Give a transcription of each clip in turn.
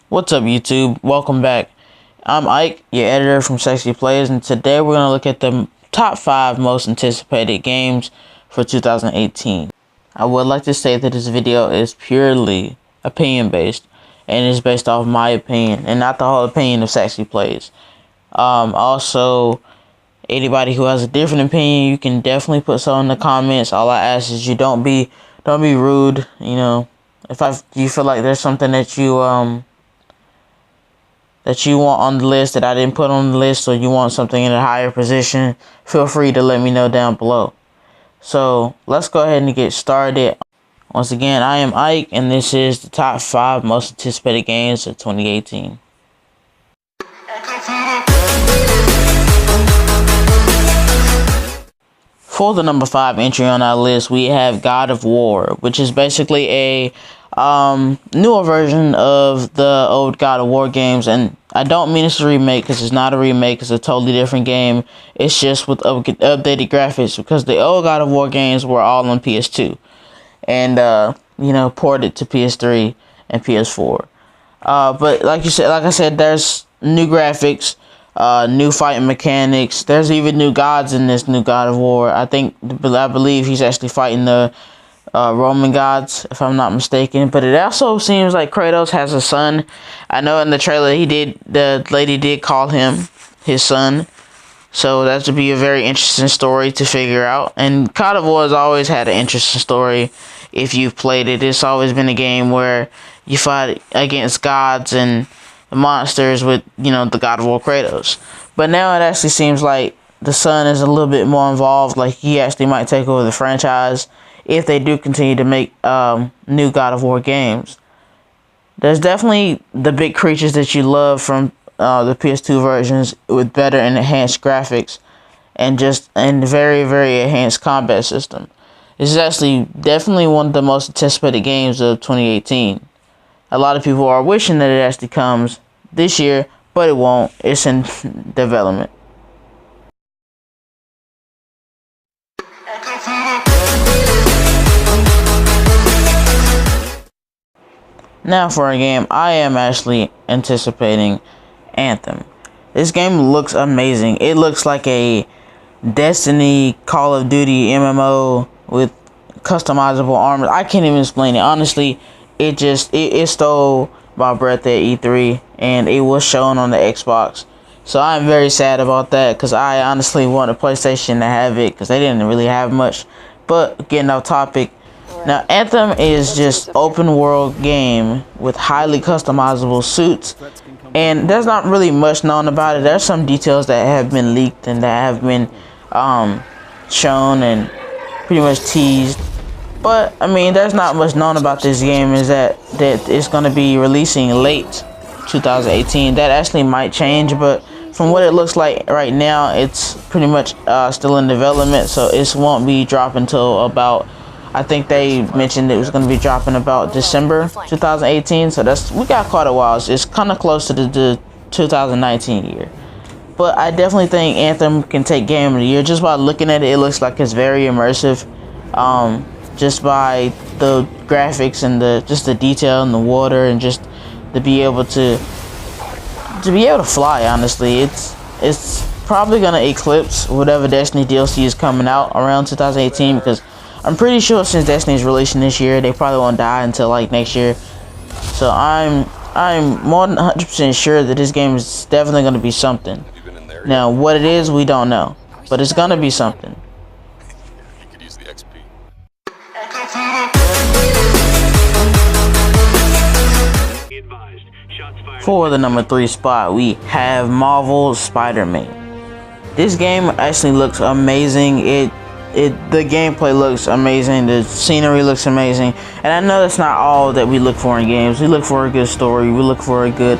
What's up, YouTube? Welcome back. I'm Ike, your editor from Saxi Plays, and today we're going to look at the top 5 most anticipated games for 2018. I would like to say that this video is purely opinion-based, and is based off my opinion, and not the whole opinion of Saxi Plays. Also, anybody who has a different opinion, you can definitely put so in the comments. All I ask is you don't be rude. You know, if you feel like there's something that you want on the list that I didn't put on the list, or you want something in a higher position, feel free to let me know down below. So let's go ahead and get started. Once again, I am Ike, and this is the top 5 most anticipated games of 2018. For the number 5 entry on our list, we have God of War, which is basically a newer version of the old God of War games. And I don't mean it's a remake, because it's not a remake. It's a totally different game. It's just with updated graphics, because the old God of War games were all on PS2 and ported to PS3 and PS4. But like I said, there's new graphics, new fighting mechanics. There's even new gods in this new God of War. I believe he's actually fighting the Roman gods, if I'm not mistaken. But it also seems like Kratos has a son. I know in the trailer the lady did call him his son. So that would be a very interesting story to figure out. And God of War has always had an interesting story. If you've played it, it's always been a game where you fight against gods and monsters with, the God of War Kratos. But now it actually seems like the son is a little bit more involved. Like, he actually might take over the franchise if they do continue to make new God of War games. There's definitely the big creatures that you love from the PS2 versions, with better and enhanced graphics and very, very enhanced combat system. This is actually definitely one of the most anticipated games of 2018. A lot of people are wishing that it actually comes this year, but it won't. It's in development. Now for a game I am actually anticipating, Anthem. This game looks amazing. It looks like a Destiny, Call of Duty MMO with customizable armor. I can't even explain it. Honestly, it stole my breath at E3, and it was shown on the Xbox. So I'm very sad about that, because I honestly want a PlayStation to have it, because they didn't really have much. But getting off topic, now Anthem is just open world game with highly customizable suits, and there's not really much known about it. There's some details that have been leaked and that have been shown and pretty much teased. But I mean, there's not much known about this game. Is that it's going to be releasing late 2018. That actually might change, but from what it looks like right now, it's pretty much still in development. So it won't be dropping until about, I think they mentioned it was going to be dropping about December 2018. So we got quite a while. So it's kind of close to the 2019 year. But I definitely think Anthem can take Game of the Year. Just by looking at it, it looks like it's very immersive. Just by the graphics and just the detail in the water, and just to be able to fly. Honestly, it's probably gonna eclipse whatever Destiny DLC is coming out around 2018, because I'm pretty sure since Destiny's releasing this year, they probably won't die until like next year. So I'm more than 100% sure that this game is definitely gonna be something. Now what it is, we don't know, but it's gonna be something. You could use the XP. For the number 3 spot, we have Marvel's Spider-Man. This game actually looks amazing. The gameplay looks amazing. The scenery looks amazing. And I know that's not all that we look for in games. We look for a good story. We look for a good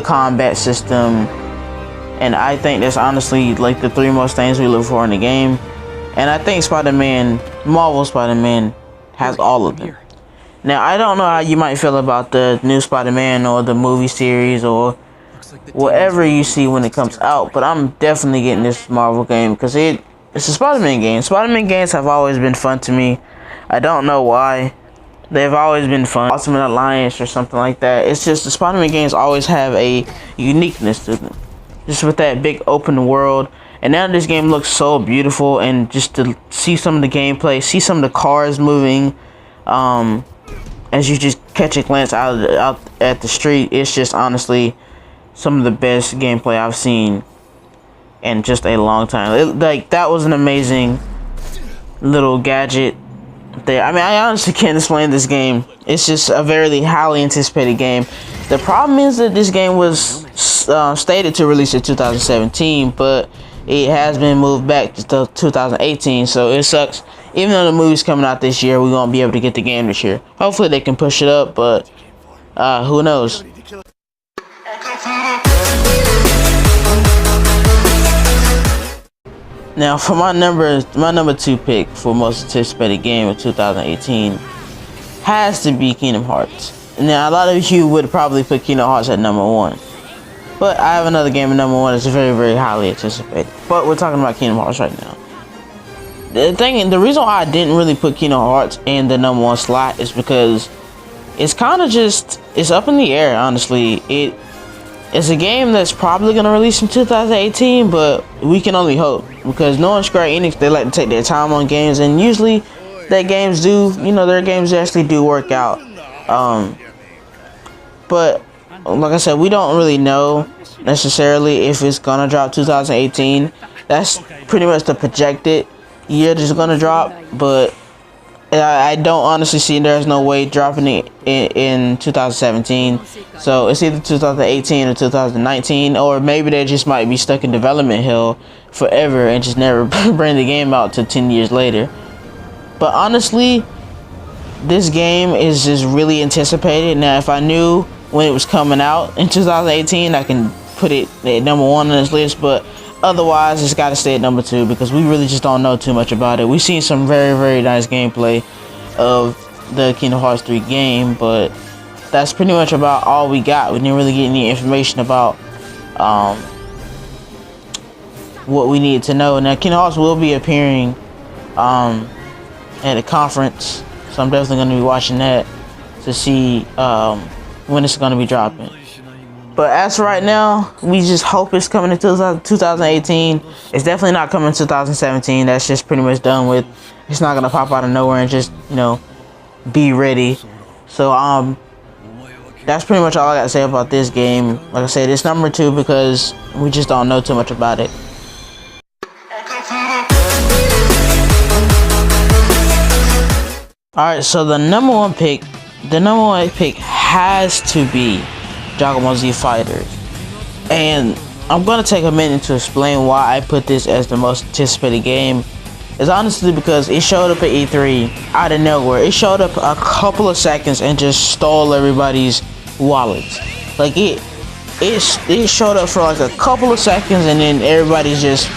combat system. And I think that's honestly like the 3 most things we look for in the game. And I think Marvel Spider-Man has all of them. Now, I don't know how you might feel about the new Spider-Man or the movie series or whatever you see when it comes out, but I'm definitely getting this Marvel game, because it's a Spider-Man game. Spider-Man games have always been fun to me. I don't know why. They've always been fun. Ultimate Alliance or something like that. It's just the Spider-Man games always have a uniqueness to them. Just with that big open world. And now this game looks so beautiful, and just to see some of the gameplay, see some of the cars moving, as you just catch a glance out at the street, it's just honestly some of the best gameplay I've seen in just a long time. Like, that was an amazing little gadget there. I mean, I honestly can't explain this game. It's just a very highly anticipated game. The problem is that this game was stated to release in 2017, but it has been moved back to 2018, so it sucks. Even though the movie's coming out this year, we won't be able to get the game this year. Hopefully they can push it up, but who knows. Now, for my number 2 pick for most anticipated game of 2018 has to be Kingdom Hearts. Now, a lot of you would probably put Kingdom Hearts at number 1. But I have another game at number 1 that's very, very highly anticipated. But we're talking about Kingdom Hearts right now. The reason why I didn't really put Kingdom Hearts in the number 1 slot is because it's kind of just, it's up in the air, honestly. It's a game that's probably going to release in 2018, but we can only hope. Because knowing Square Enix, they like to take their time on games, and usually their games do, their games actually do work out. But like I said, we don't really know necessarily if it's gonna drop 2018. That's pretty much the projected year that's gonna drop, but I don't honestly see there's no way dropping it in 2017. So it's either 2018 or 2019, or maybe they just might be stuck in development hell forever and just never bring the game out till 10 years later. But honestly, this game is just really anticipated. Now, if I knew when it was coming out in 2018, I can put it at number 1 on this list, but otherwise it's got to stay at number 2 because we really just don't know too much about it. We've seen some very, very nice gameplay of the Kingdom Hearts 3 game, but that's pretty much about all we got. We didn't really get any information about what we needed to know. Now, Kingdom Hearts will be appearing at a conference, so I'm definitely going to be watching that to see when it's going to be dropping. But as for right now, we just hope it's coming in 2018. It's definitely not coming in 2017. That's just pretty much done with. It's not going to pop out of nowhere and just, be ready. So, that's pretty much all I got to say about this game. Like I said, it's number 2 because we just don't know too much about it. Alright, so the number one pick has to be Dragon Ball Z Fighters. And I'm going to take a minute to explain why I put this as the most anticipated game. It's honestly because it showed up at E3 out of nowhere. It showed up a couple of seconds and just stole everybody's wallets. Like, it showed up for like a couple of seconds, and then everybody just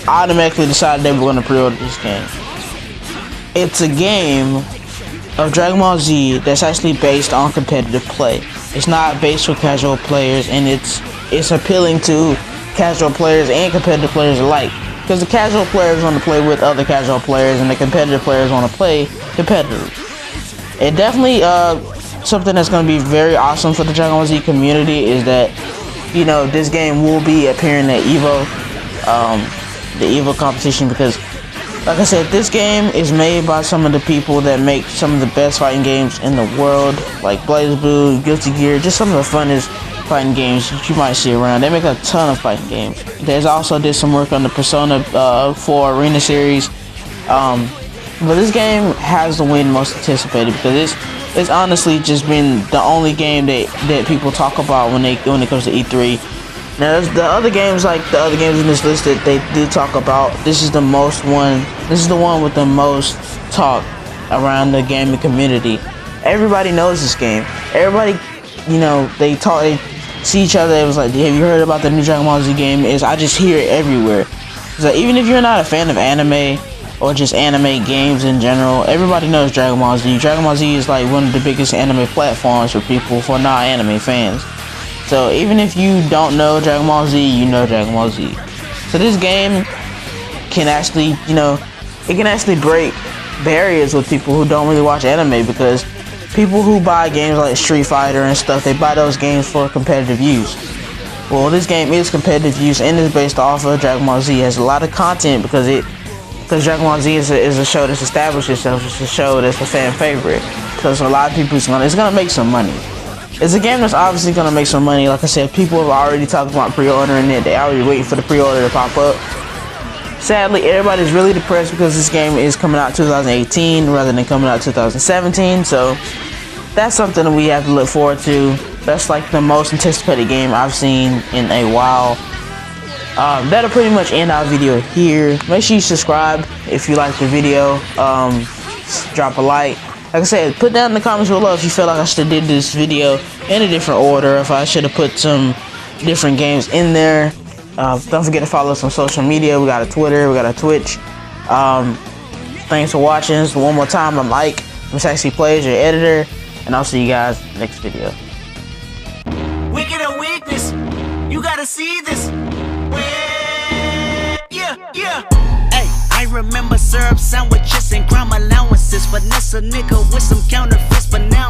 automatically decided they were going to pre-order this game. It's a game of Dragon Ball Z that's actually based on competitive play. It's not based for casual players, and it's appealing to casual players and competitive players alike. Because the casual players want to play with other casual players, and the competitive players want to play competitive. It definitely something that's going to be very awesome for the Dragon Ball Z community is that, this game will be appearing at EVO, the EVO competition, because like I said, this game is made by some of the people that make some of the best fighting games in the world, like BlazBlue, Guilty Gear, just some of the funnest fighting games that you might see around. They make a ton of fighting games. There's also did some work on the Persona 4 Arena series. But this game has to win most anticipated because it's honestly just been the only game that people talk about when it comes to E3. Now, the other games, like the other games in this list that they do talk about, this is the one with the most talk around the gaming community. Everybody knows this game. Everybody, they see each other. It was like, have you heard about the new Dragon Ball Z game? I just hear it everywhere. So even if you're not a fan of anime or just anime games in general, everybody knows Dragon Ball Z. Dragon Ball Z is like one of the biggest anime platforms for non-anime fans. So even if you don't know Dragon Ball Z, you know Dragon Ball Z. So this game can actually, it can actually break barriers with people who don't really watch anime, because people who buy games like Street Fighter and stuff, they buy those games for competitive use. Well, this game is competitive use and is based off of Dragon Ball Z. It has a lot of content because Dragon Ball Z is a show that's established itself. It's a show that's a fan favorite. Because a lot of people, it's gonna make some money. It's a game that's obviously gonna make some money. Like I said, people have already talked about pre-ordering it. They already waiting for the pre-order to pop up. Sadly, everybody's really depressed because this game is coming out 2018 rather than coming out 2017. So that's something that we have to look forward to. That's like the most anticipated game I've seen in a while. That'll pretty much end our video here. Make sure you subscribe if you like the video. Drop a like. Like I said, put down in the comments below if you feel like I should have did this video in a different order, if I should have put some different games in there. Don't forget to follow us on social media. We got a Twitter, we got a Twitch. Thanks for watching. So one more time, I'm Ike from Saxi Plays, your editor, and I'll see you guys next video. Wicked or weakness, you gotta see this. Yeah. Hey, I remember syrup sandwiches and crime allowances. Finesse a nigga with some counterfeits, but now